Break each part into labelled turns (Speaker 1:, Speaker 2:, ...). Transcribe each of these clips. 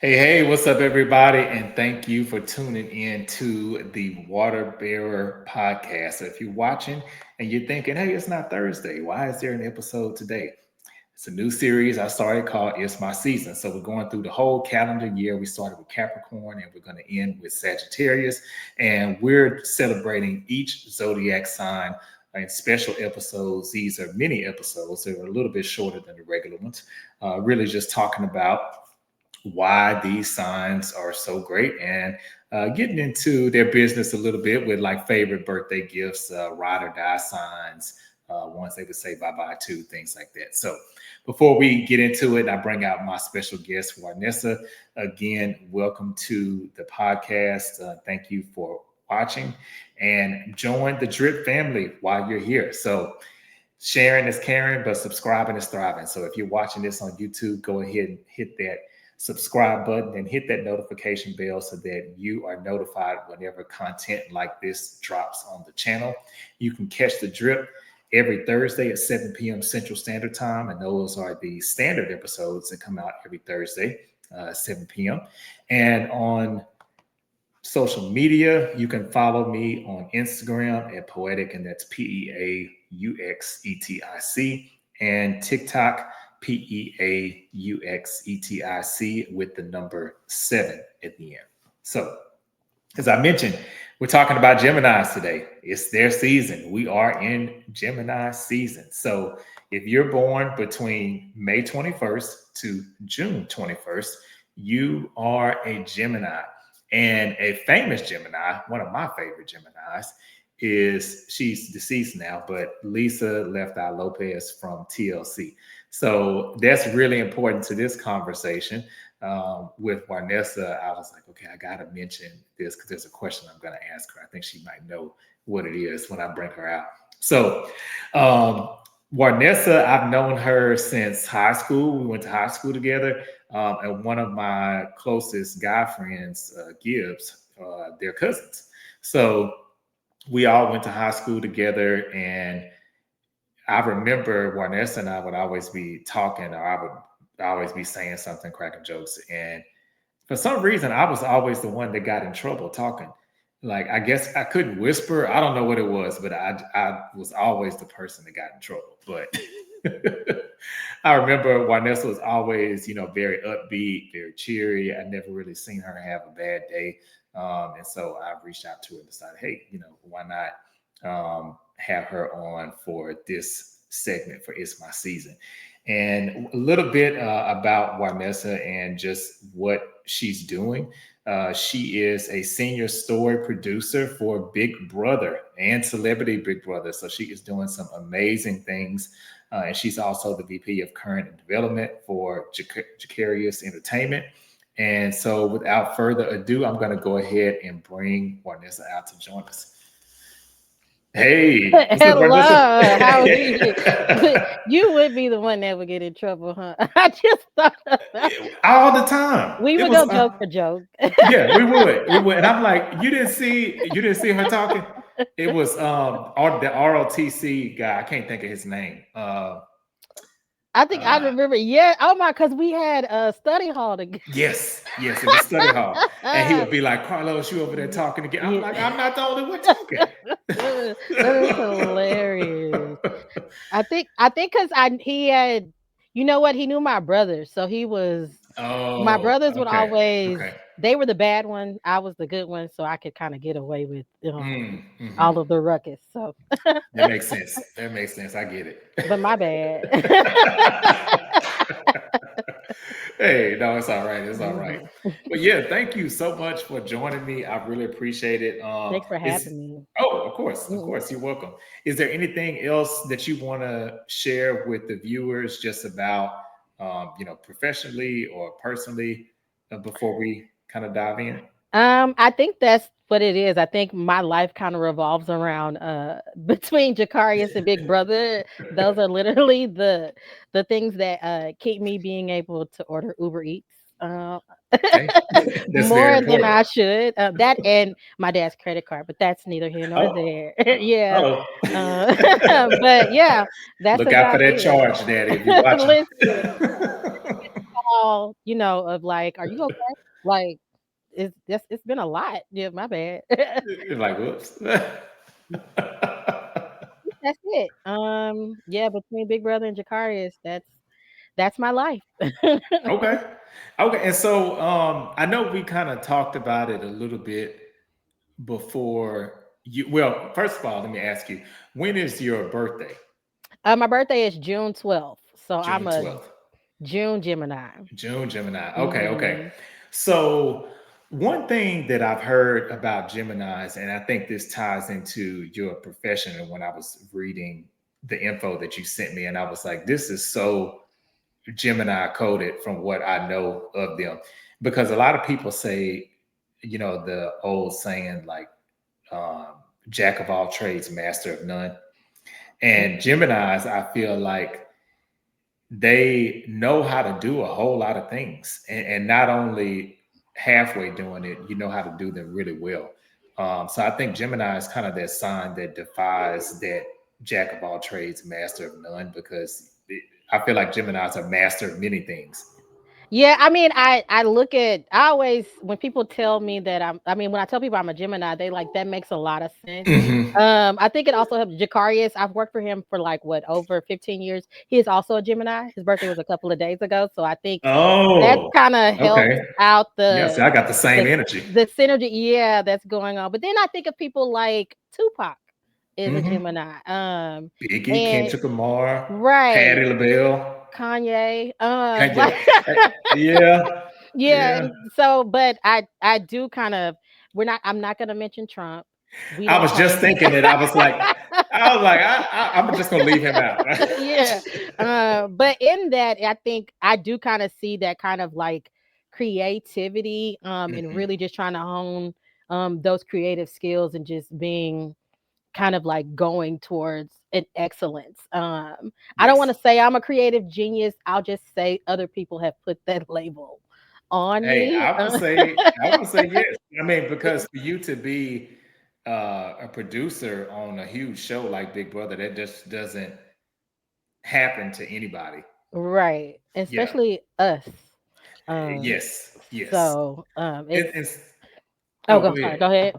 Speaker 1: Hey, what's up, everybody? And thank you for tuning in to the Water Bearer podcast. So, if you're watching and you're thinking, hey, it's not Thursday, why is there an episode today? It's a new series I started called It's My Season. So, we're going through the whole calendar year. We started with Capricorn and we're going to end with Sagittarius. And we're celebrating each zodiac sign in special episodes. These are mini episodes, they're a little bit shorter than the regular ones. Really just talking about why these signs are so great and getting into their business a little bit with like favorite birthday gifts, ride or die signs, ones they would say bye bye to, things like that. So before we get into it, I bring out my special guest, Warnessa. Again, welcome to the podcast. Thank you for watching and join the Drip family while you're here. So sharing is caring, but subscribing is thriving. So if you're watching this on YouTube, go ahead and hit that subscribe button and hit that notification bell so that you are notified whenever content like this drops on the channel. You can catch the drip every Thursday at 7 p.m. Central Standard Time, and those are the standard episodes that come out every Thursday, 7 p.m. And on social media, you can follow me on Instagram at Poetic, and that's P-E-A-U-X-E-T-I-C, and TikTok, P-E-A-U-X-E-T-I-C, with the number 7 at the end. So, as I mentioned, we're talking about Geminis today. It's their season. We are in Gemini season. So, if you're born between May 21st to June 21st, you are a Gemini. And a famous Gemini, one of my favorite Geminis, is she's deceased now, but Lisa Left Eye Lopez from TLC. So that's really important to this conversation. With Warnessa, I was like, okay, I got to mention this because there's a question I'm going to ask her. I think she might know what it is when I bring her out. So, Warnessa, I've known her since high school. We went to high school together. And one of my closest guy friends, Gibbs, they're cousins. So we all went to high school together. And I remember Warnessa and I would always be talking, or I would always be saying something, cracking jokes. And for some reason, I was always the one that got in trouble talking. Like, I guess I couldn't whisper. I don't know what it was, but I was always the person that got in trouble. But I remember Vanessa was always, very upbeat, very cheery. I never really seen her have a bad day. And so I reached out to her and decided, hey, why not have her on for this segment for It's My Season. And a little bit about Warnessa and just what she's doing. She is a senior story producer for Big Brother and Celebrity Big Brother. So she is doing some amazing things. And she's also the VP of Current Development for Jacarius Entertainment. And so without further ado, I'm going to go ahead and bring Warnessa out to join us. Hey, what's up,
Speaker 2: Hello,
Speaker 1: Warnessa?
Speaker 2: how are you? You would be the one that would get in trouble, huh? I just thought about
Speaker 1: All the time.
Speaker 2: we
Speaker 1: It
Speaker 2: would
Speaker 1: was
Speaker 2: go joke for joke.
Speaker 1: yeah, we would, and I'm like, you didn't see her talking. It was the ROTC guy. I can't think of his name.
Speaker 2: I think I
Speaker 1: Uh,
Speaker 2: remember. Yeah. Oh my, because we had a study hall together.
Speaker 1: yes, it was study hall, and he would be like, Carlos, you over there talking again? I'm
Speaker 2: Yeah.
Speaker 1: like, I'm not the only one talking.
Speaker 2: That is hilarious. I think because I he had, you know what, he knew my brothers, so he was my
Speaker 1: Oh,
Speaker 2: brothers would
Speaker 1: okay,
Speaker 2: always,
Speaker 1: okay.
Speaker 2: they were the bad one, I was the good one, so I could kind of get away with
Speaker 1: Hmm.
Speaker 2: all of the ruckus. So,
Speaker 1: That makes sense. That makes sense. I get
Speaker 2: but my bad.
Speaker 1: it. Hey, no, it's all right. It's all right.
Speaker 2: Mhm.
Speaker 1: But yeah, thank you so much for joining me. I really appreciate it.
Speaker 2: Thanks for
Speaker 1: Is
Speaker 2: having me.
Speaker 1: of
Speaker 2: Mm.
Speaker 1: course, you're welcome. Is there anything else that you want to share with the viewers, just about professionally or personally, before we kind of dive in?
Speaker 2: I think that's what it is. I think my life kind of revolves around between Jacarius and Big Brother. Those are literally the things that keep me being able to order Uber Eats. Uh,
Speaker 1: Okay, that's very
Speaker 2: more than
Speaker 1: important.
Speaker 2: I should. That and my dad's credit card, but that's neither here nor
Speaker 1: Oh,
Speaker 2: there. Yeah.
Speaker 1: oh.
Speaker 2: Uh, but yeah, that's
Speaker 1: Look out for
Speaker 2: about
Speaker 1: that
Speaker 2: it.
Speaker 1: charge, Daddy, if you're watching.
Speaker 2: Listen, call, of like, "Are you okay?" Like, it's been a lot. Yeah, my bad.
Speaker 1: You're like, whoops.
Speaker 2: That's it. Yeah, between Big Brother and Jacarius, that's my life.
Speaker 1: Okay. Okay. And so I know we kind of talked about it a little bit before you. Well, first of all, let me ask you, when is your birthday?
Speaker 2: My birthday is June 12th, so I'm
Speaker 1: June
Speaker 2: a
Speaker 1: 12th.
Speaker 2: June Gemini.
Speaker 1: June Gemini. Okay, okay.
Speaker 2: Mhm.
Speaker 1: So one thing that I've heard about Geminis, and I think this ties into your profession, and when I was reading the info that you sent me, and I was like, this is so Gemini coded from what I know of them. Because a lot of people say, the old saying like um, jack of all trades, master of none. And Geminis, I feel like they know how to do a whole lot of things, and not only halfway doing it, you know how to do them really well. So I think Gemini is kind of that sign that defies that jack of all trades, master of none, because I feel like Gemini's are master of many things.
Speaker 2: Yeah, I mean, I look at I always when people tell me that when I tell people I'm a Gemini, they like that makes a lot of sense.
Speaker 1: Hmm.
Speaker 2: I think it also helps Jacarius. I've worked for him for like what over 15 years. He is also a Gemini. His birthday was a couple of days ago, so I think that
Speaker 1: Oh,
Speaker 2: kind of helps
Speaker 1: okay.
Speaker 2: out
Speaker 1: Yes, I got the same
Speaker 2: the
Speaker 1: energy.
Speaker 2: the synergy. Yeah, that's going on. But then I think of people like Tupac is a
Speaker 1: Hmm.
Speaker 2: Gemini.
Speaker 1: Biggie,
Speaker 2: And
Speaker 1: Kendrick Lamar,
Speaker 2: right,
Speaker 1: Patti LaBelle.
Speaker 2: Kanye.
Speaker 1: Kanye.
Speaker 2: Like
Speaker 1: Yeah,
Speaker 2: yeah,
Speaker 1: yeah.
Speaker 2: and so but I do kind of I'm not gonna mention Trump. We
Speaker 1: I
Speaker 2: don't
Speaker 1: was
Speaker 2: call
Speaker 1: just
Speaker 2: him
Speaker 1: thinking that. I'm just gonna leave him out.
Speaker 2: yeah. But in that, I think I do kind of see that kind of like creativity, and
Speaker 1: Mhm.
Speaker 2: really just trying to hone those creative skills and just being kind of like going towards an excellence. I don't want
Speaker 1: Yes.
Speaker 2: to say I'm a creative genius. I'll just say other people have put that label on
Speaker 1: Hey,
Speaker 2: me.
Speaker 1: I would say yes. I mean, because for you to be a producer on a huge show like Big Brother, that just doesn't happen to anybody.
Speaker 2: Right,
Speaker 1: Yeah.
Speaker 2: especially us. Um,
Speaker 1: Yes. Yes.
Speaker 2: so
Speaker 1: And,
Speaker 2: it's
Speaker 1: and
Speaker 2: oh,
Speaker 1: oh, go
Speaker 2: sorry,
Speaker 1: ahead.
Speaker 2: go ahead.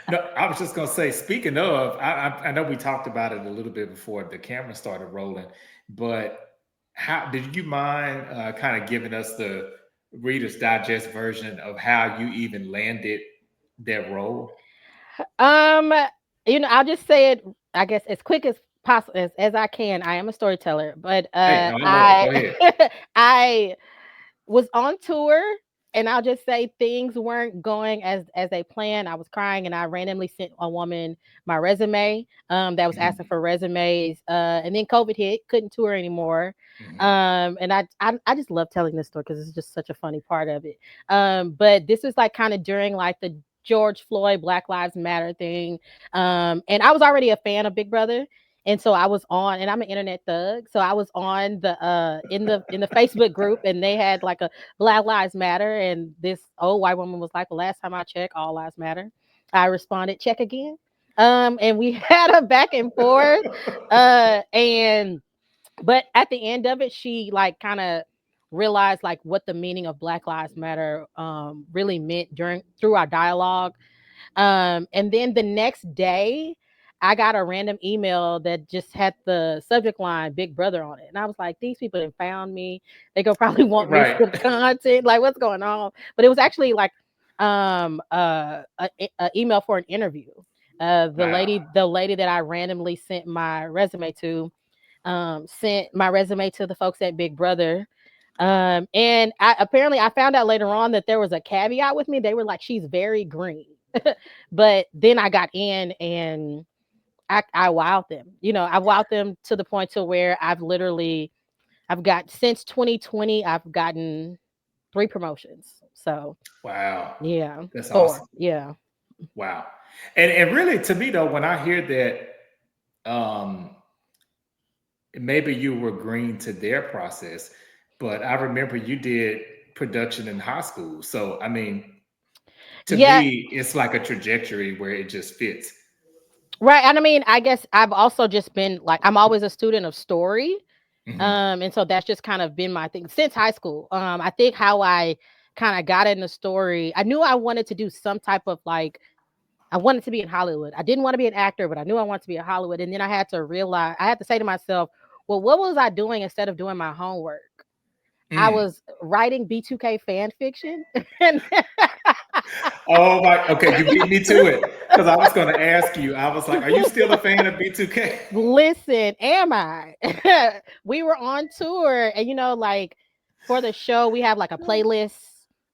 Speaker 1: No, I was just gonna say. Speaking of, I know we talked about it a little bit before the camera started rolling, but how did you mind kind of giving us the Reader's Digest version of how you even landed that role?
Speaker 2: Um, I'll just say it. I guess as quick as possible as I can. I am a storyteller, but
Speaker 1: Hey, no, I love it. Go ahead.
Speaker 2: I was on tour, and I'll just say things weren't going as they planned. I was crying, and I randomly sent a woman my resume that was asking
Speaker 1: Mhm,
Speaker 2: for resumes, and then COVID hit, couldn't tour anymore.
Speaker 1: mhm.
Speaker 2: And I just love telling this story because it's just such a funny part of it. But this was like kind of during like the George Floyd Black Lives Matter thing, and I was already a fan of Big Brother, and so I was on, and I'm an internet thug, so I was on the in the Facebook group, and they had like a Black Lives Matter, and this old white woman was like, "The last time I checked, all lives matter." I responded, "Check again," and we had a back and forth, and but at the end of it, she like kind of realized like what the meaning of Black Lives Matter really meant during through our dialogue, and then the next day, I got a random email that just had the subject line "Big Brother" on it, and I was like, "These people have found me. They gonna probably want me
Speaker 1: Right.
Speaker 2: for content. Like, what's going on?" But it was actually like a email for an interview.
Speaker 1: Wow.
Speaker 2: The lady that I randomly sent my resume to, sent my resume to the folks at Big Brother. And I found out later on that there was a caveat with me. They were like, "She's very green." But then I got in and I wowed them. I wowed them to the point to where I've got since 2020, I've gotten 3 promotions. So
Speaker 1: Wow.
Speaker 2: yeah,
Speaker 1: That's
Speaker 2: four.
Speaker 1: awesome.
Speaker 2: Yeah.
Speaker 1: Wow. And really to me though, when I hear that maybe you were green to their process, but I remember you did production in high school. So I mean, to
Speaker 2: Yeah,
Speaker 1: me, it's like a trajectory where it just fits.
Speaker 2: right. And I mean, I guess I've also just been like I'm always a student of story.
Speaker 1: Hmm.
Speaker 2: And so that's just kind of been my thing since high school. I think how I kind of got in the story, I knew I wanted to do some type of like, I wanted to be in Hollywood. I didn't want to be an actor, but I knew I wanted to be in Hollywood. And then I had to realize, I had to say to myself, well, what was I doing instead of doing my homework? I
Speaker 1: Mm.
Speaker 2: was writing B2K fan fiction. And
Speaker 1: Oh my. Okay, you beat me to it because I was going to ask you. I was like, "Are you still a fan of B2K?"
Speaker 2: listen, am I? We were on tour, and like for the show, we have like a playlist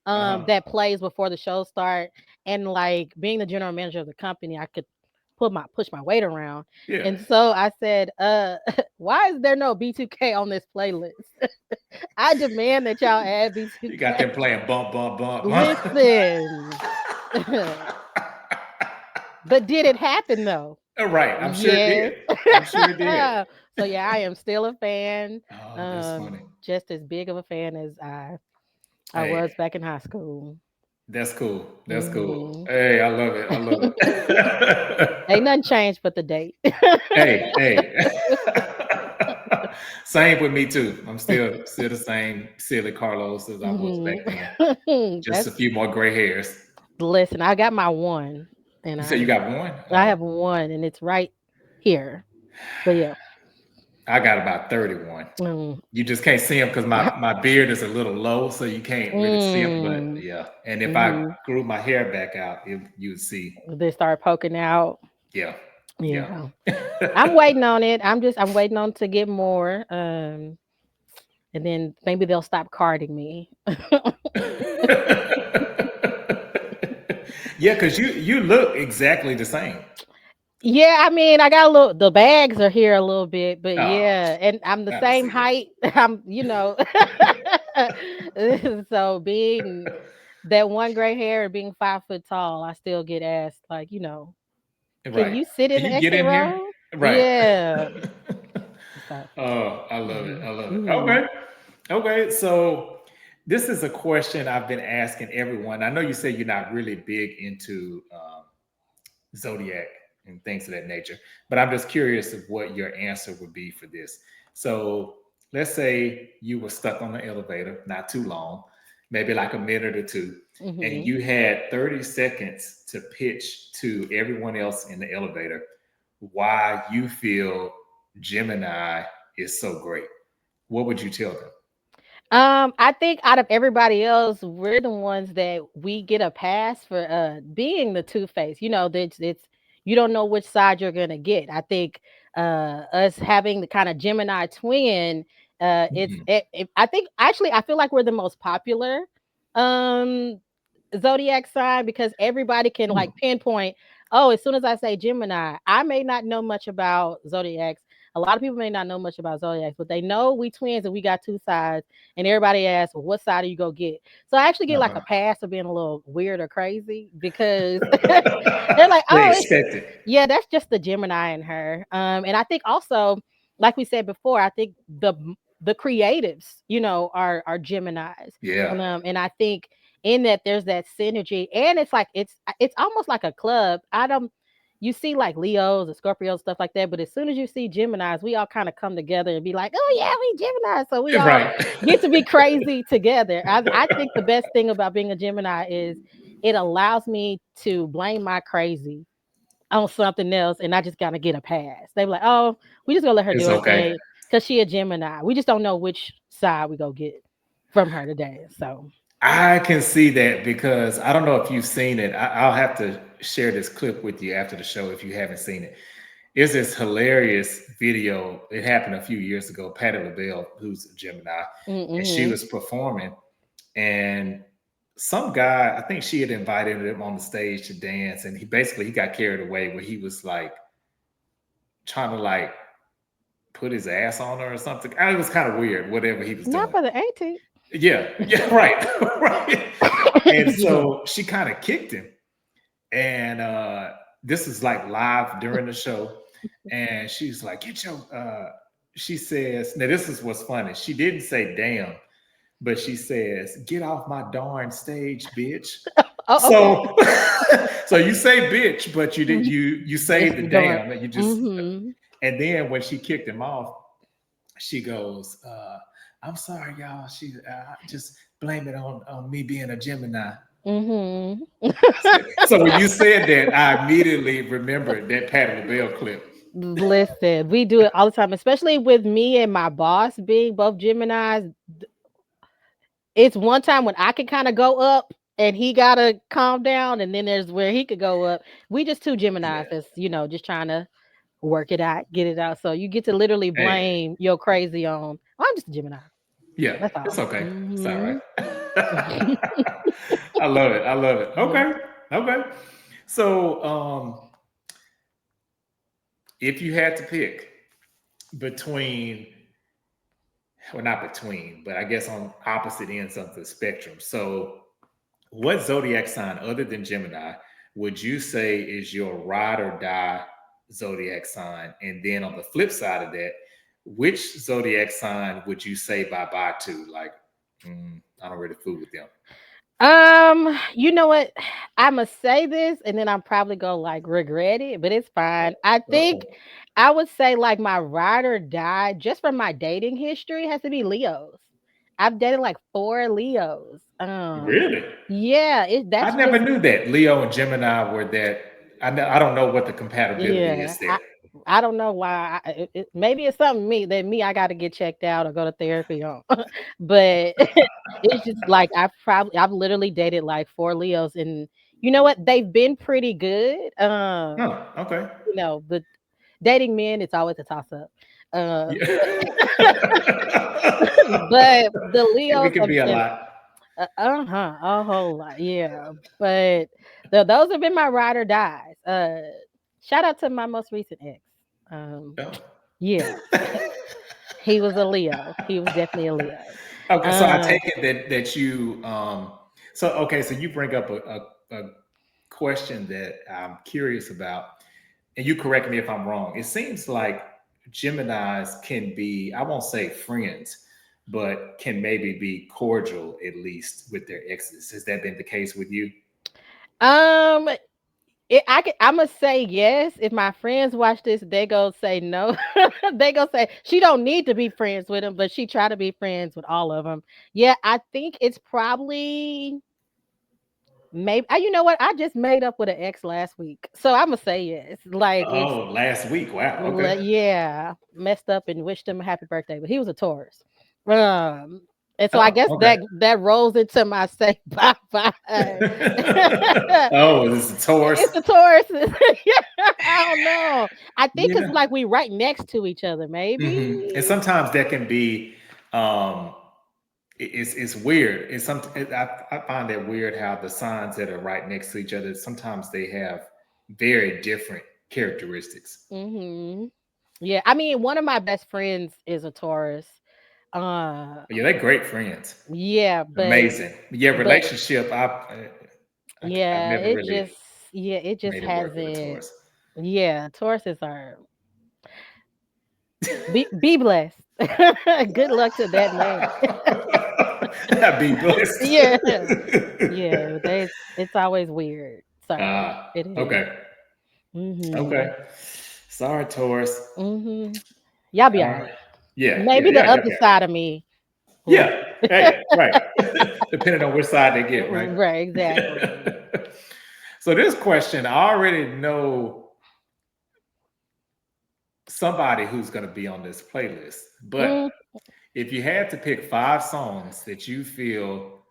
Speaker 1: Uh-huh.
Speaker 2: that plays before the show start. And like being the general manager of the company, I could push my weight around.
Speaker 1: Yeah.
Speaker 2: And so I said, why is there no B2K on this playlist? I demand that y'all add
Speaker 1: You got
Speaker 2: B2K.
Speaker 1: them playing bump, bump, bump.
Speaker 2: Listen. But did it happen though?
Speaker 1: Right. I'm sure it
Speaker 2: Yes.
Speaker 1: did. I'm sure it did.
Speaker 2: So yeah, I am still a fan.
Speaker 1: Oh, that's funny.
Speaker 2: Just as big of a fan as I
Speaker 1: Hey,
Speaker 2: was back in high school.
Speaker 1: that's cool. That's cool.
Speaker 2: Hmm.
Speaker 1: Hey, I love it. I love it.
Speaker 2: Ain't nothing changed but the date.
Speaker 1: Hey, hey. Same with me too. I'm still the same silly Carlos as I was back
Speaker 2: Hmm.
Speaker 1: then. Just
Speaker 2: That's
Speaker 1: a few more gray hairs.
Speaker 2: Listen, I got my one, and
Speaker 1: You said you got one?
Speaker 2: I
Speaker 1: Oh,
Speaker 2: have one, and it's right here. But yeah.
Speaker 1: I got about 31.
Speaker 2: Mm.
Speaker 1: You just can't see them because my beard is a little low, so you can't really see them. But
Speaker 2: Mm.
Speaker 1: yeah, and if I
Speaker 2: Hmm.
Speaker 1: grew my hair back out, you would see.
Speaker 2: They start poking out.
Speaker 1: Yeah, yeah.
Speaker 2: Yeah. I'm waiting on it. I'm waiting on to get more. And then maybe they'll stop carding me.
Speaker 1: Yeah, because you look exactly the same.
Speaker 2: Yeah, I mean, I got a little. The bags are here a little bit, but
Speaker 1: Oh,
Speaker 2: yeah, and I'm the
Speaker 1: I can
Speaker 2: same
Speaker 1: see
Speaker 2: height. So being that one gray hair and being 5 foot tall, I still get asked like,
Speaker 1: it.
Speaker 2: can
Speaker 1: Right.
Speaker 2: you sit in
Speaker 1: Can
Speaker 2: the
Speaker 1: you get
Speaker 2: exit
Speaker 1: in here?
Speaker 2: row?
Speaker 1: Right.
Speaker 2: Yeah. So.
Speaker 1: Oh, I love it.
Speaker 2: Hmm.
Speaker 1: I love it.
Speaker 2: Hmm.
Speaker 1: Okay. Okay. So this is a question I've been asking everyone. I know you say you're not really big into zodiac and things of that nature, but I'm just curious of what your answer would be for this. So let's say you were stuck on the elevator, not too long, maybe like a minute or two, and
Speaker 2: Hmm.
Speaker 1: you had 30 seconds to pitch to everyone else in the elevator why you feel Gemini is so great. What would you tell them?
Speaker 2: I think out of everybody else, we're the ones that we get a pass for being the two face. That it's you don't know which side you're gonna get. I think us having the kind of Gemini twin,
Speaker 1: Mhm.
Speaker 2: I think actually I feel like we're the most popular um zodiac sign because everybody can
Speaker 1: Hmm.
Speaker 2: like pinpoint. Oh, as soon as I say Gemini, I may not know much about zodiacs. A lot of people may not know much about zodiacs, but they know we twins and we got two sides. And everybody asks, well, what side do you go get? So I actually get like
Speaker 1: Uh-huh.
Speaker 2: a pass for being a little weird or crazy because they're like,
Speaker 1: They
Speaker 2: oh,
Speaker 1: expect it.
Speaker 2: yeah, that's just the Gemini in her. And I think also, like we said before, I think the creatives, are Geminis.
Speaker 1: Yeah.
Speaker 2: And I think in that there's that synergy, and it's like it's almost like a club. I don't You see like Leos or Scorpios, stuff like that, but as soon as you see Geminis, we all kind of come together and be like, oh yeah, we Gemini. So we all
Speaker 1: Right.
Speaker 2: get to be crazy together. I think the best thing about being a Gemini is it allows me to blame my crazy on something else, and I just gotta get a pass. They be like, "Oh, we just gonna let her
Speaker 1: It's
Speaker 2: do her
Speaker 1: okay.
Speaker 2: thing because she a Gemini. We just don't know which side we go get from her today." So,
Speaker 1: I can see that because I don't know if you've seen it. I'll have to share this clip with you after the show if you haven't seen it. It's this hilarious video. It happened a few years ago. Patti LaBelle, who's a Gemini, and she
Speaker 2: mm-hmm.
Speaker 1: was performing, and some guy, I think she had invited him on the stage to dance, and he got carried away where he was like trying to like put his ass on her or something. It was kind of weird, whatever he was
Speaker 2: Not
Speaker 1: doing.
Speaker 2: for the 18th.
Speaker 1: Yeah, yeah, right, right. And so she kind of kicked him. And this is like live during the show. And she's like, get your she says, now this is what's funny. She didn't say damn, but she says, get off my darn stage, bitch.
Speaker 2: Oh, okay.
Speaker 1: So so you say bitch, but you did you say
Speaker 2: It's
Speaker 1: the
Speaker 2: darn.
Speaker 1: damn and you just
Speaker 2: Mm-hmm.
Speaker 1: and then when she kicked him off, she goes, I'm sorry, y'all. She just blame it on me being a Gemini.
Speaker 2: Mhm.
Speaker 1: So when you said that, I immediately remembered that Patti LaBelle clip.
Speaker 2: Listen, we do it all the time, especially with me and my boss being both Geminis. It's one time when I can kind of go up and he gotta calm down, and then there's where he could go up. We just two
Speaker 1: Yeah.
Speaker 2: Geminis that's, just trying to work it out, get it out. So you get to literally
Speaker 1: Hey,
Speaker 2: blame your crazy on, "Oh, I'm just a Gemini."
Speaker 1: yeah,
Speaker 2: That's
Speaker 1: it's
Speaker 2: all.
Speaker 1: okay. It's all right.
Speaker 2: Mhm.
Speaker 1: I love it. I love it.
Speaker 2: Mhm.
Speaker 1: Okay. Okay. So if you had to pick between, well, not between, but I guess on opposite ends of the spectrum. So what zodiac sign other than Gemini would you say is your ride or die zodiac sign? And then on the flip side of that, which zodiac sign would you say bye bye to? Like, I don't really fool with them.
Speaker 2: You know what? I'ma say this and then I'm probably gonna like regret it, but it's fine. I think
Speaker 1: Uh-oh.
Speaker 2: I would say like my ride or die, just from my dating history, has to be Leos. I've dated like four Leos.
Speaker 1: Really?
Speaker 2: Yeah,
Speaker 1: I
Speaker 2: that's
Speaker 1: never
Speaker 2: just
Speaker 1: knew that Leo and Gemini were that. I don't know what the compatibility
Speaker 2: yeah.
Speaker 1: is
Speaker 2: I
Speaker 1: there.
Speaker 2: I don't know why. Maybe it's something me that me I got to get checked out or go to therapy on. But it's just like I've literally dated like four Leos, and you know what? They've been pretty good.
Speaker 1: Oh, okay.
Speaker 2: The dating men, it's always a toss up.
Speaker 1: Yeah.
Speaker 2: But the
Speaker 1: We
Speaker 2: Leos
Speaker 1: can
Speaker 2: have
Speaker 1: be a
Speaker 2: been
Speaker 1: lot.
Speaker 2: a whole lot, yeah. But those have been my ride or dies. Shout out to my most recent ex. Um,
Speaker 1: Oh.
Speaker 2: yeah, he was a Leo. He was definitely a Leo.
Speaker 1: Okay, so I
Speaker 2: Uh,
Speaker 1: take it that you so okay, so you bring up a question that I'm curious about, and you correct me if I'm wrong. It seems like Geminis can be, I won't say friends, but can maybe be cordial at least with their exes. Has that been the case with you?
Speaker 2: um, I'ma say yes. If my friends watch this, they go say no. They go say she don't need to be friends with him, but she try to be friends with all of them. Yeah, I think it's probably maybe. You know what? I just made up with an ex last week, so I'ma say yes. Like it's
Speaker 1: Oh, last week. Wow. Okay.
Speaker 2: yeah, messed up and wished him a happy birthday, but he was a Taurus. Um, and so I
Speaker 1: Oh,
Speaker 2: guess
Speaker 1: okay.
Speaker 2: that rolls into my say bye bye.
Speaker 1: Oh, this is a Taurus.
Speaker 2: It's the Tauruses. Yeah, I don't know. I think it's
Speaker 1: Yeah.
Speaker 2: like we right next to each other,
Speaker 1: And
Speaker 2: maybe.
Speaker 1: sometimes that can be um it's weird. I find that weird how the signs that are right next to each other sometimes they have very different characteristics.
Speaker 2: Hmm. Yeah, I mean, one of my best friends is a Taurus. Uh,
Speaker 1: Yeah, they're great friends.
Speaker 2: yeah,
Speaker 1: Amazing. Yeah,
Speaker 2: but
Speaker 1: relationship. I've
Speaker 2: yeah,
Speaker 1: never really
Speaker 2: it just
Speaker 1: made it work with a
Speaker 2: hasn't.
Speaker 1: Taurus.
Speaker 2: Yeah, Tauruses are be blessed. Good luck to that man.
Speaker 1: Be blessed.
Speaker 2: Yeah, yeah, it's always weird. Sorry, it is.
Speaker 1: Okay.
Speaker 2: Mhm.
Speaker 1: Okay. Sorry, Taurus.
Speaker 2: Mhm. Y'all be
Speaker 1: All
Speaker 2: all
Speaker 1: right.
Speaker 2: right.
Speaker 1: Yeah, yeah,
Speaker 2: Maybe the
Speaker 1: yeah, yeah,
Speaker 2: other
Speaker 1: yeah.
Speaker 2: side of me will.
Speaker 1: Yeah. Hey, right. Depending on which side they get, right?
Speaker 2: Right, exactly.
Speaker 1: So this question, I already know somebody who's going to be on this playlist. But
Speaker 2: Mm,
Speaker 1: if you had to pick 5 songs that you feel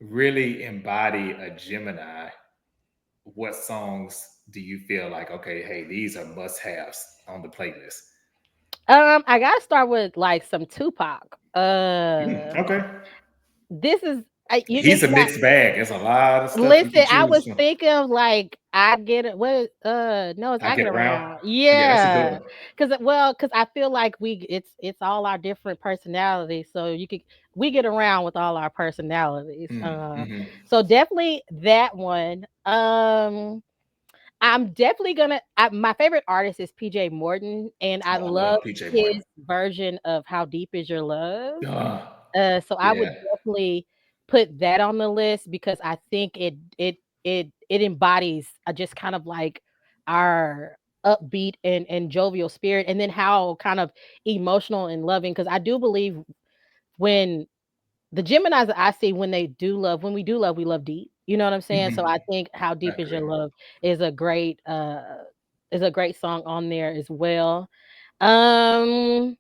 Speaker 1: really embody a Gemini, what songs do you feel like, okay, hey, these are must-haves on the playlist?
Speaker 2: I gotta start with like some Tupac.
Speaker 1: Okay.
Speaker 2: This is
Speaker 1: He's
Speaker 2: it's
Speaker 1: a
Speaker 2: not.
Speaker 1: mixed bag. There's a lot of stuff you
Speaker 2: Listen,
Speaker 1: can
Speaker 2: I
Speaker 1: choose
Speaker 2: was
Speaker 1: from.
Speaker 2: thinking of like I get it. What? No, it's
Speaker 1: I
Speaker 2: I
Speaker 1: get
Speaker 2: get
Speaker 1: around.
Speaker 2: around.
Speaker 1: Yeah, that's a good
Speaker 2: Yeah,
Speaker 1: one.
Speaker 2: because I feel like it's all our different personalities. So we get around with all our personalities.
Speaker 1: Hmm.
Speaker 2: So definitely that one. I'm definitely my favorite artist is PJ Morton, and I
Speaker 1: Oh, I
Speaker 2: love
Speaker 1: love PJ Morton.
Speaker 2: his version of How Deep Is Your Love.
Speaker 1: Ah,
Speaker 2: So I would
Speaker 1: yeah.
Speaker 2: definitely put that on the list because I think it embodies just kind of like our upbeat and jovial spirit, and then how kind of emotional and loving, because I do believe when the Geminis that I see, when they do love, when we do love, we love deep. You know what I'm saying? So I
Speaker 1: Mhm.
Speaker 2: think How
Speaker 1: I
Speaker 2: Deep Is Your
Speaker 1: agree.
Speaker 2: Love is a great song on there as well. Um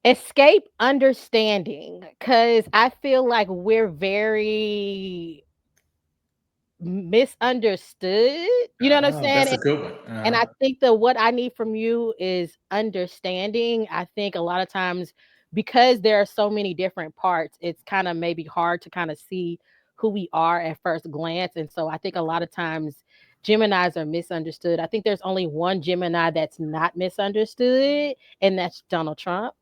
Speaker 2: Escape Understanding, cuz I feel like we're very misunderstood. You know what I'm
Speaker 1: Oh,
Speaker 2: saying?
Speaker 1: that's a good one.
Speaker 2: And I
Speaker 1: Uh-huh.
Speaker 2: think that what I need from you is understanding. I think a lot of times, because there are so many different parts, it's kind of maybe hard to kind of see who we are at first glance. And so I think a lot of times Geminis are misunderstood. I think there's only one Gemini that's not misunderstood, and that's Donald Trump.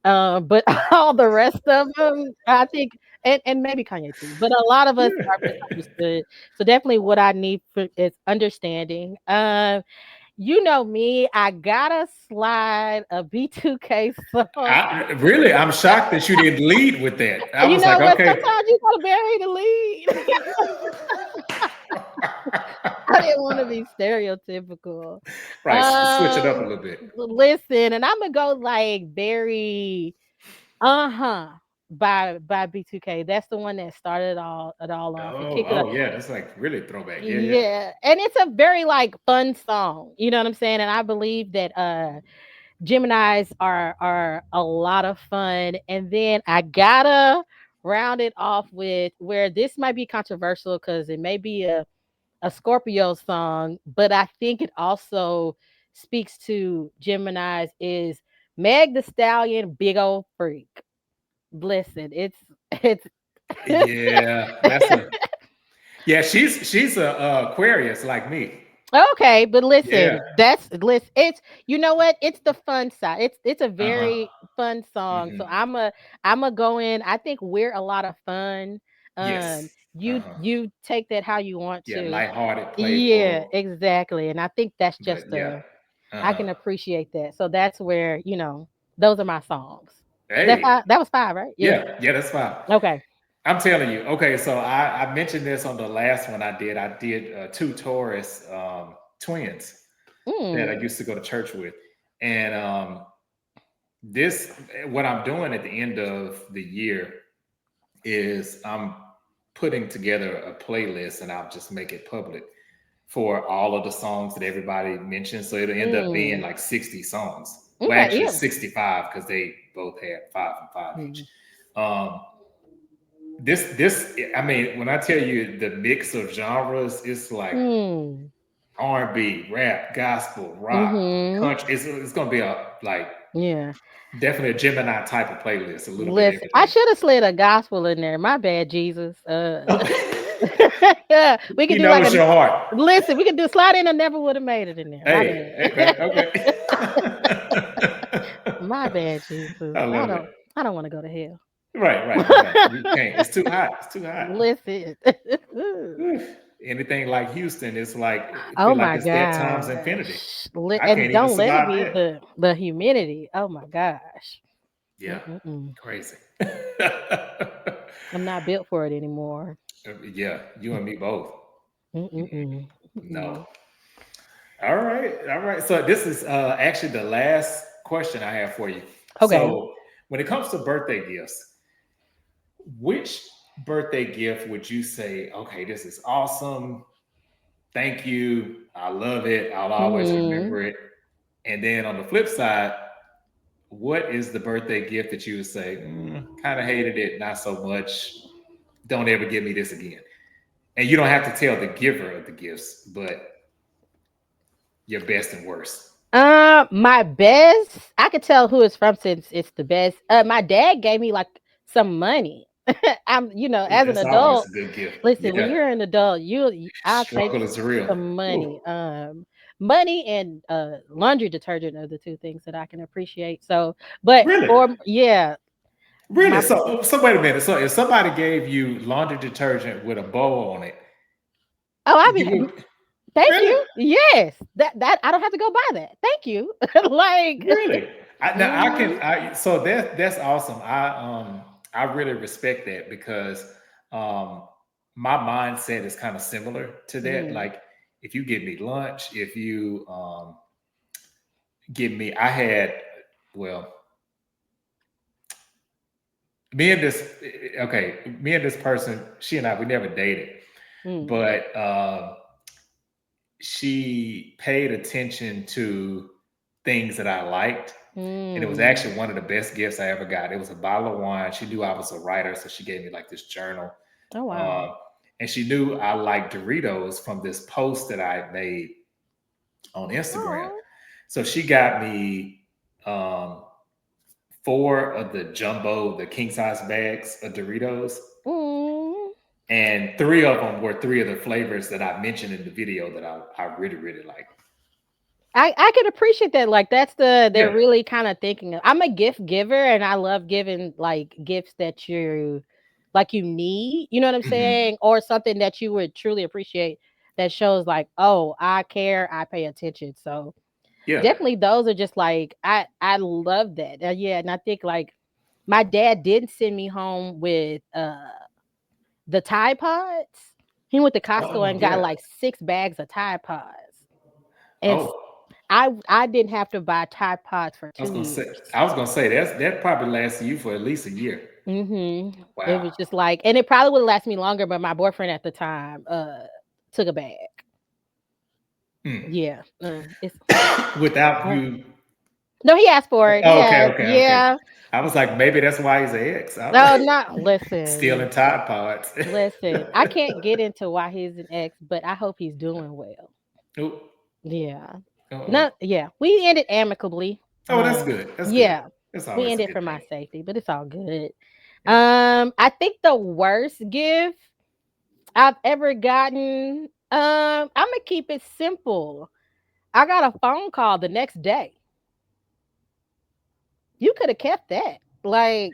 Speaker 2: But all the rest of them, I think, and maybe Kanye too, but a lot of us are misunderstood. So definitely what I need for is understanding. You know me, I gotta slide a B2K song.
Speaker 1: Really, I'm shocked that you didn't lead with that. I
Speaker 2: You
Speaker 1: was like,
Speaker 2: know, but
Speaker 1: okay.
Speaker 2: sometimes you gotta bury the lead. I didn't want to be stereotypical.
Speaker 1: Right, switch it up a little bit.
Speaker 2: Listen, and I'm gonna go like very by B2K. That's the one that started it all off and
Speaker 1: Oh,
Speaker 2: kicked it up.
Speaker 1: oh yeah, that's like really throwback. Yeah, yeah.
Speaker 2: Yeah, and it's a very like fun song. You know what I'm saying? And I believe that Geminis are a lot of fun. And then I gotta round it off with where this might be controversial because it may be a Scorpio song, but I think it also speaks to Geminis is Meg the Stallion, Big Old Freak. Listen, it's
Speaker 1: Yeah, that's a yeah. She's a Aquarius like me.
Speaker 2: okay, but
Speaker 1: Yeah.
Speaker 2: it's you know what? It's the fun side. It's a
Speaker 1: Uh huh.
Speaker 2: very fun song. So
Speaker 1: Hmm.
Speaker 2: I'm a go in. I think we're a lot of fun.
Speaker 1: Yes. Uh huh.
Speaker 2: You take that how you want
Speaker 1: Yeah,
Speaker 2: to.
Speaker 1: lighthearted,
Speaker 2: Yeah,
Speaker 1: playful,
Speaker 2: exactly. And I think that's just
Speaker 1: but yeah.
Speaker 2: I
Speaker 1: Uh-huh.
Speaker 2: can appreciate that. So that's where, those are my songs.
Speaker 1: Hey,
Speaker 2: That was five, right? Yeah.
Speaker 1: yeah, yeah, that's fine.
Speaker 2: Okay.
Speaker 1: I'm telling you. Okay, so I mentioned this on the last one I did. I did two Taurus twins that I
Speaker 2: Mm.
Speaker 1: used to go to church with, and this what I'm doing at the end of the year is I'm putting together a playlist, and I'll just make it public for all of the songs that everybody mentioned. So it'll end up being
Speaker 2: Mm.
Speaker 1: like 60 songs. Well,
Speaker 2: Okay,
Speaker 1: actually
Speaker 2: yeah.
Speaker 1: 65 because they both had five and five each.
Speaker 2: Mm.
Speaker 1: Um, I mean, when I tell you the mix of genres, it's like
Speaker 2: Mm.
Speaker 1: R&B, rap, gospel, rock,
Speaker 2: Mhm.
Speaker 1: country. It's gonna be a like
Speaker 2: Yeah.
Speaker 1: definitely a Gemini type of playlist, a little bit of
Speaker 2: Listen, I
Speaker 1: everything.
Speaker 2: should have slid a gospel in there. My bad, Jesus. We could
Speaker 1: He
Speaker 2: do like
Speaker 1: knows
Speaker 2: a
Speaker 1: your heart.
Speaker 2: listen. We could do slide in and never would have made it in there. My
Speaker 1: Hey, hey, man.
Speaker 2: bad.
Speaker 1: Okay.
Speaker 2: My bad, Jesus.
Speaker 1: I
Speaker 2: I
Speaker 1: love it.
Speaker 2: don't. I don't want to go to hell.
Speaker 1: Right, right. No, you can't. It's too hot. It's too hot.
Speaker 2: Listen.
Speaker 1: Whew. Anything like Houston, it's like it
Speaker 2: Oh
Speaker 1: feel like
Speaker 2: my
Speaker 1: it's that times infinity.
Speaker 2: gosh.
Speaker 1: I
Speaker 2: And
Speaker 1: can't even
Speaker 2: don't let it
Speaker 1: survive
Speaker 2: be
Speaker 1: that.
Speaker 2: the humidity. Oh my gosh.
Speaker 1: Yeah,
Speaker 2: Mm-mm-mm.
Speaker 1: crazy.
Speaker 2: I'm not built for it anymore.
Speaker 1: Yeah, you and me both.
Speaker 2: Mm-mm-mm.
Speaker 1: No.
Speaker 2: Mm-mm.
Speaker 1: All right, all right. So this is actually the last question I have for you.
Speaker 2: Okay.
Speaker 1: So when it comes to birthday gifts, which birthday gift would you say, okay, this is awesome. Thank you. I love it. I'll always
Speaker 2: Hmm.
Speaker 1: remember it. And then on the flip side, what is the birthday gift that you would say, kind of hated it, not so much. Don't ever give me this again. And you don't have to tell the giver of the gifts, but your best and worst.
Speaker 2: My best, I could tell who it's from since it's the best. My dad gave me like some money.
Speaker 1: Ooh,
Speaker 2: As an
Speaker 1: that's always
Speaker 2: adult,
Speaker 1: a good gift.
Speaker 2: listen, when
Speaker 1: Yeah.
Speaker 2: you're an adult, I'll take
Speaker 1: Struggle is real.
Speaker 2: some
Speaker 1: Ooh,
Speaker 2: money. Money and laundry detergent are the two things that I can appreciate. So, but
Speaker 1: really?
Speaker 2: for yeah,
Speaker 1: Really?
Speaker 2: my
Speaker 1: So wait a minute. So if somebody gave you laundry detergent with a bow on it,
Speaker 2: oh, I
Speaker 1: you
Speaker 2: mean,
Speaker 1: would
Speaker 2: thank
Speaker 1: really?
Speaker 2: you. Yes, that I don't have to go buy that. Thank you. Like,
Speaker 1: Really? Now I
Speaker 2: mhm,
Speaker 1: can. So that's awesome. I really respect that because um, my mindset is kind of similar to that.
Speaker 2: mm,
Speaker 1: Like if you give me lunch, if you give me, I had, well, me and this, okay, me and this person, she and I, we never dated,
Speaker 2: Mm.
Speaker 1: but she paid attention to things that I liked. And it was
Speaker 2: Mm.
Speaker 1: actually one of the best gifts I ever got. It was a bottle of wine. She knew I was a writer, so she gave me like this journal.
Speaker 2: Oh wow.
Speaker 1: Uh, and she knew I liked Doritos from this post that I had made on Instagram.
Speaker 2: Oh.
Speaker 1: So she got me um, four of the king size bags of Doritos,
Speaker 2: Mm.
Speaker 1: and three of them were three of the flavors that I mentioned in the video that I really, really like.
Speaker 2: I could appreciate that. Like that's they're
Speaker 1: Yeah.
Speaker 2: really kind of thinking of. I'm a gift giver and I love giving like gifts that you like you need, you know what I'm
Speaker 1: Hmm.
Speaker 2: saying? Or something that you would truly appreciate that shows like, oh, I care, I pay attention. So
Speaker 1: Yeah.
Speaker 2: definitely those are just like I love that. Yeah, and I think like my dad did send me home with the Tide Pods. He went to Costco
Speaker 1: Oh,
Speaker 2: and got
Speaker 1: yeah.
Speaker 2: like 6 bags of Tide Pods. And
Speaker 1: Oh,
Speaker 2: I didn't have to buy Tide Pods for
Speaker 1: I was
Speaker 2: 2
Speaker 1: gonna say.
Speaker 2: years.
Speaker 1: I was gonna say that probably lasts you for at least a year.
Speaker 2: It
Speaker 1: Wow.
Speaker 2: was just like, and it probably would last me longer, but my boyfriend at the time took a bag.
Speaker 1: Hmm.
Speaker 2: Yeah, it's
Speaker 1: Without
Speaker 2: uh,
Speaker 1: you.
Speaker 2: no, he asked for it.
Speaker 1: Oh, okay,
Speaker 2: Yeah,
Speaker 1: okay, okay.
Speaker 2: yeah.
Speaker 1: I was like, maybe that's why he's an ex. I was
Speaker 2: Oh,
Speaker 1: like,
Speaker 2: not listen,
Speaker 1: stealing Tide Pods.
Speaker 2: listen. I can't get into why he's an ex, but I hope he's doing well.
Speaker 1: Oh,
Speaker 2: Yeah.
Speaker 1: uh-oh.
Speaker 2: No, yeah. We ended amicably.
Speaker 1: Oh, that's good. That's good.
Speaker 2: Yeah.
Speaker 1: That's
Speaker 2: We
Speaker 1: always a
Speaker 2: ended for
Speaker 1: good
Speaker 2: my
Speaker 1: thing.
Speaker 2: safety, but it's all good.
Speaker 1: Yeah.
Speaker 2: I think the worst gift I've ever gotten, I'm gonna keep it simple. I got a phone call the next day. You could have kept that. Like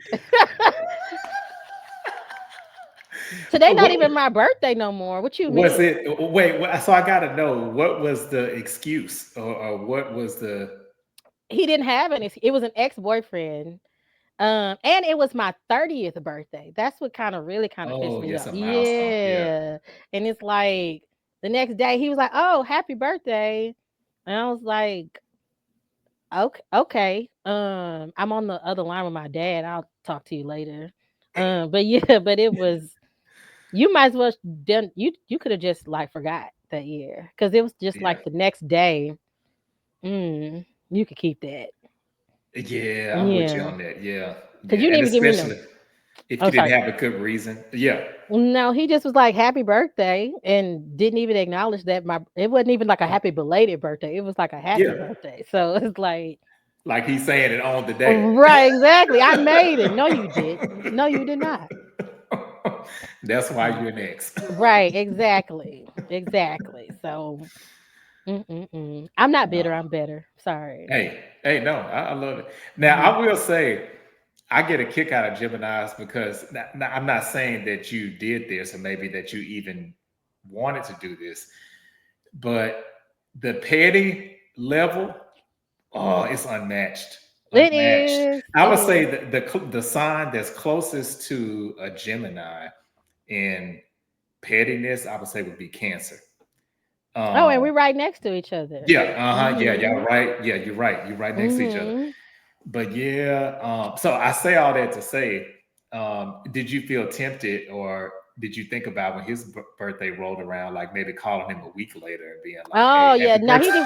Speaker 2: today not
Speaker 1: What
Speaker 2: even my birthday no more. What you
Speaker 1: was
Speaker 2: mean?
Speaker 1: it? Wait, so I got to know what was the excuse, or what was the?
Speaker 2: He didn't have any. It was an ex-boyfriend. And it was my 30th birthday. That's what kind of really kind of pissed
Speaker 1: Oh,
Speaker 2: me
Speaker 1: yes,
Speaker 2: off.
Speaker 1: a milestone. Yeah,
Speaker 2: Yeah. And it's like the next day he was like, "Oh, happy birthday." And I was like, "Okay, okay. I'm on the other line with my dad. I'll talk to you later." But yeah, but it was you might as well done you could have just like forgot that year cuz it was just
Speaker 1: yeah,
Speaker 2: like the next day. You could keep that.
Speaker 1: yeah. I'm with you
Speaker 2: Yeah.
Speaker 1: on that. Yeah,
Speaker 2: Cuz
Speaker 1: yeah,
Speaker 2: you didn't
Speaker 1: and
Speaker 2: even give me no.
Speaker 1: especially if
Speaker 2: Oh,
Speaker 1: you didn't
Speaker 2: sorry.
Speaker 1: have a good reason. Yeah,
Speaker 2: No, he just was like, "Happy birthday," and didn't even acknowledge that my it wasn't even like a happy belated birthday. It was like a happy
Speaker 1: yeah.
Speaker 2: birthday. So it's like,
Speaker 1: Like he's saying it on the day.
Speaker 2: right, exactly. I made it. No, you didn't. No, you did not.
Speaker 1: That's why
Speaker 2: Mm.
Speaker 1: you're next.
Speaker 2: Right, exactly. Exactly. So, I'm not bitter. I'm better. Sorry.
Speaker 1: Hey, hey, no, I love it. Now,
Speaker 2: Mhm.
Speaker 1: I will say, I get a kick out of Gemini's because I'm not saying that you did this or maybe that you even wanted to do this, but the petty level, oh, it's unmatched.
Speaker 2: It
Speaker 1: Unmatched.
Speaker 2: is.
Speaker 1: I
Speaker 2: It
Speaker 1: would say
Speaker 2: is.
Speaker 1: that the sign that's closest to a Gemini in pettiness, I would say would be Cancer.
Speaker 2: Oh, and
Speaker 1: Um,
Speaker 2: we're right next to each other.
Speaker 1: yeah, uh-huh, yeah, y'all
Speaker 2: Mhm.
Speaker 1: right. Yeah, you're right. You're right next to each other.
Speaker 2: Mhm.
Speaker 1: But yeah, so I say all that to say, did you feel tempted, or did you think about when his birthday rolled around, like maybe calling him a week later and being like,
Speaker 2: Oh
Speaker 1: "Hey,
Speaker 2: yeah.
Speaker 1: happy
Speaker 2: No,
Speaker 1: birthday"?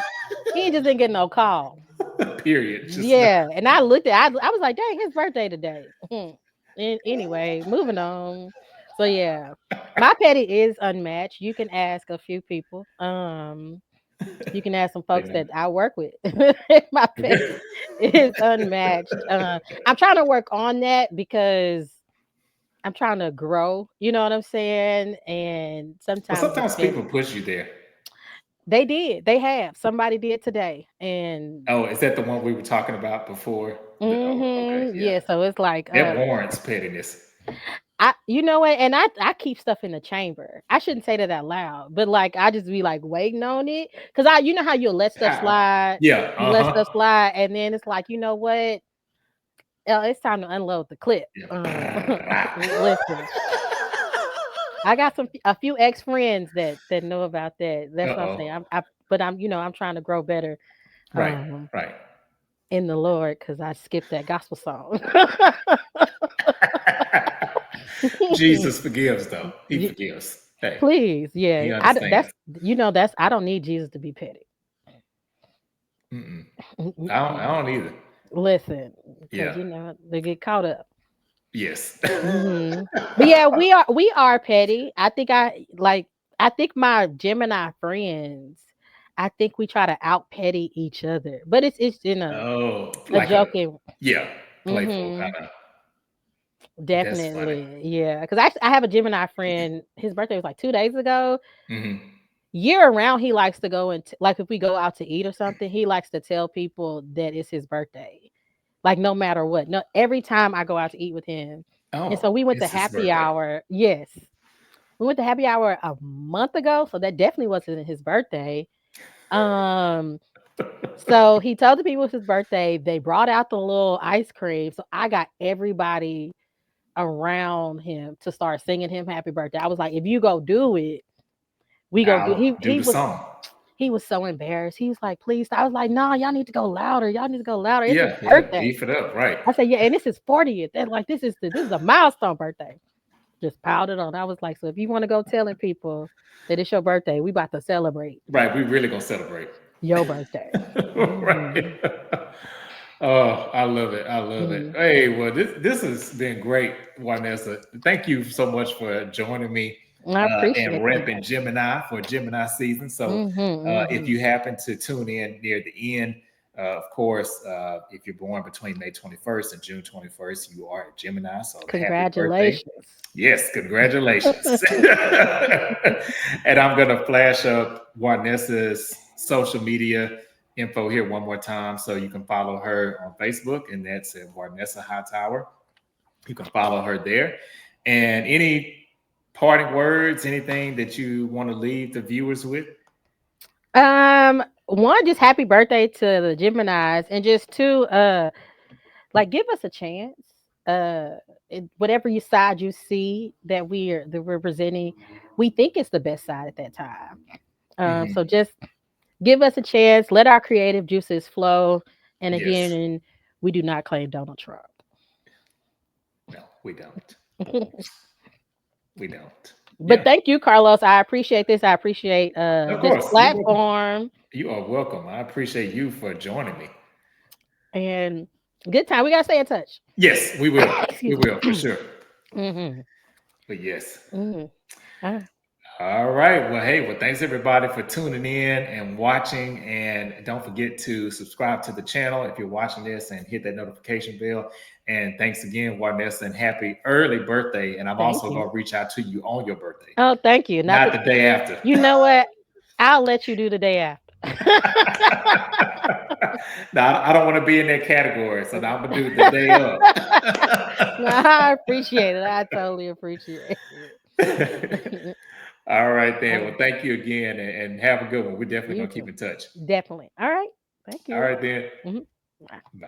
Speaker 2: he just didn't get no call.
Speaker 1: Period. Just no.
Speaker 2: Yeah, and I looked at I was like, "Dang, his birthday today." Anyway, moving on. So yeah, my petty is unmatched. You can ask a few people. You can ask some
Speaker 1: But
Speaker 2: folks
Speaker 1: no.
Speaker 2: that I work with. My petty is unmatched. I'm trying to work on that because I'm trying to grow. You know what I'm saying? And
Speaker 1: But
Speaker 2: sometimes it's
Speaker 1: sometimes
Speaker 2: just
Speaker 1: people push you there.
Speaker 2: they did. They have. Somebody did today, and
Speaker 1: Oh, is that the one we were talking about before? Oh, okay, yeah.
Speaker 2: yeah. So it's like
Speaker 1: That warrants pettiness.
Speaker 2: I you know what, and I keep stuff in the chamber. I shouldn't say that out loud, but like I just be like waiting on it because I you know how you'll let stuff
Speaker 1: How?
Speaker 2: slide,
Speaker 1: Yeah,
Speaker 2: you let
Speaker 1: uh-huh.
Speaker 2: stuff slide, and then it's like you know what, it's time to unload the clip.
Speaker 1: Yeah.
Speaker 2: Listen, I got a few ex friends that know about that. That's what I'm saying.
Speaker 1: Uh-oh.
Speaker 2: But I'm trying to grow better
Speaker 1: Right,
Speaker 2: um
Speaker 1: right.
Speaker 2: in the Lord because I skipped that gospel song.
Speaker 1: Jesus forgives, though. He
Speaker 2: Y-
Speaker 1: forgives. Hey,
Speaker 2: Please,
Speaker 1: he
Speaker 2: yeah.
Speaker 1: understands.
Speaker 2: That's I don't need Jesus to be petty.
Speaker 1: Mm-mm. I
Speaker 2: Mm-mm.
Speaker 1: don't either.
Speaker 2: Listen, because
Speaker 1: Yeah.
Speaker 2: they get caught up.
Speaker 1: Yes.
Speaker 2: Hmm. But yeah, we are petty. I think my Gemini friends, I think we try to out petty each other, but it's in
Speaker 1: Oh,
Speaker 2: a
Speaker 1: like a,
Speaker 2: joking.
Speaker 1: yeah, playful
Speaker 2: Hmm.
Speaker 1: kind of. That's funny.
Speaker 2: Definitely, yeah. Because I have a Gemini friend. His birthday was like 2 days ago.
Speaker 1: Hmm.
Speaker 2: Year around, he likes to go and like if we go out to eat or something, he likes to tell people that it's his birthday. Like no matter what, no, every time I go out to eat with him. And
Speaker 1: Oh,
Speaker 2: so we went to
Speaker 1: it's his
Speaker 2: happy
Speaker 1: birthday.
Speaker 2: hour. Yes, we went to happy hour a month ago, so that definitely wasn't his birthday. Um, so he told the people it was his birthday. They brought out the little ice cream, so I got everybody around him to start singing him happy birthday. I was like, if you go do it, we go do.
Speaker 1: I'll do the song.
Speaker 2: He was so embarrassed. He was like, please. I was like, no, y'all need to go louder. Y'all need to go louder. It's his
Speaker 1: Yeah, yeah.
Speaker 2: birthday.
Speaker 1: Beef it up. Right.
Speaker 2: I said, yeah, and this is 40th. And like this is a milestone birthday. Just piled it on. I was like, so if you want to go telling people that it's your birthday, we about to celebrate
Speaker 1: Right. We really gonna celebrate.
Speaker 2: your birthday.
Speaker 1: Right.
Speaker 2: Hmm.
Speaker 1: Oh, I love it. I love it.
Speaker 2: Hmm.
Speaker 1: Hey, well, this has been great, Warnessa. Thank you so much for joining me
Speaker 2: I
Speaker 1: and
Speaker 2: appreciate the
Speaker 1: repping
Speaker 2: invite.
Speaker 1: Gemini for Gemini season. So, if
Speaker 2: Hmm.
Speaker 1: you happen to tune in near the end, of course, if you're born between May 21st and June 21st, you are a Gemini. So, happy birthday.
Speaker 2: Congratulations.
Speaker 1: Yes, congratulations. And I'm going to flash up Warnessa's social media info here one more time so you can follow her on Facebook, and that's at Warnessa Hightower. You can follow her there. And any parting words, anything that you want to leave the viewers with?
Speaker 2: One, just happy birthday to the Geminis, and just two, like give us a chance. Uh, whatever you side you see that we're presenting, we think it's the best side at that time. So
Speaker 1: Hmm.
Speaker 2: just give us a chance. Let our creative juices flow. And
Speaker 1: Yes.
Speaker 2: again, we do not claim Donald Trump.
Speaker 1: No, we don't. We don't.
Speaker 2: But
Speaker 1: Yeah.
Speaker 2: thank you, Carlos. I appreciate this. I appreciate
Speaker 1: Of
Speaker 2: this
Speaker 1: course. You're welcome.
Speaker 2: platform
Speaker 1: You are welcome. I appreciate you for joining me.
Speaker 2: and good time. We gotta stay in touch.
Speaker 1: Yes, we will. We
Speaker 2: Excuse
Speaker 1: will for
Speaker 2: me.
Speaker 1: sure.
Speaker 2: Hmm.
Speaker 1: But yes.
Speaker 2: Hmm. Uh,
Speaker 1: All right. Well, hey, well, thanks everybody for tuning in and watching. And don't forget to subscribe to the channel if you're watching this and hit that notification bell. And thanks again, Warnessa, and happy early birthday. And I'm
Speaker 2: Thank
Speaker 1: also
Speaker 2: you.
Speaker 1: going to reach out to you on your birthday,
Speaker 2: Oh, thank you. Not
Speaker 1: not
Speaker 2: the,
Speaker 1: the day after.
Speaker 2: you know what? I'll let you do the day after.
Speaker 1: Now, I don't want to be in that category. So now I'm going to do it the day
Speaker 2: No,
Speaker 1: of.
Speaker 2: I appreciate it. I totally appreciate it.
Speaker 1: All right, then.
Speaker 2: Uh,
Speaker 1: Well, thank you again and have a good one. We're definitely
Speaker 2: you
Speaker 1: going to keep
Speaker 2: too.
Speaker 1: in touch.
Speaker 2: Definitely. All right. Thank
Speaker 1: All
Speaker 2: you.
Speaker 1: right, then.
Speaker 2: Mhm.
Speaker 1: Bye.